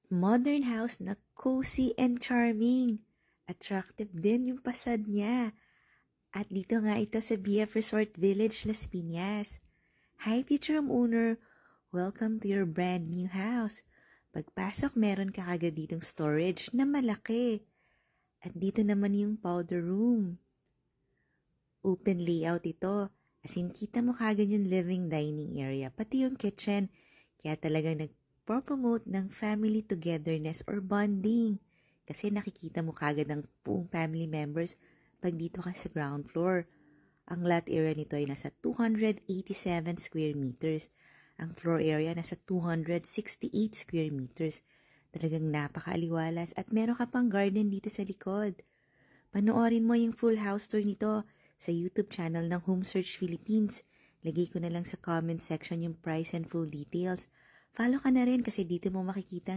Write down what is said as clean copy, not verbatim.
Modern house na cozy and charming. Attractive din yung pasad niya. At dito nga ito sa BF Resort Village, Las Piñas. Hi future homeowner, welcome to your brand new house. Pagpasok meron ka agad ditong storage na malaki. At dito naman yung powder room. Open layout ito. As in, kita mo kagad yung living dining area, pati yung kitchen. Kaya talagang nagpo-promote ng family togetherness or bonding. Kasi nakikita mo kagad ng buong family members pag dito ka sa ground floor. Ang lot area nito ay nasa 287 square meters. Ang floor area nasa 268 square meters. Talagang napakaaliwalas at meron ka pang garden dito sa likod. Panoorin mo yung full house tour nito sa YouTube channel ng Home Search Philippines. Lagay ko na lang sa comment section yung price and full details. Follow ka na rin kasi dito mo makikita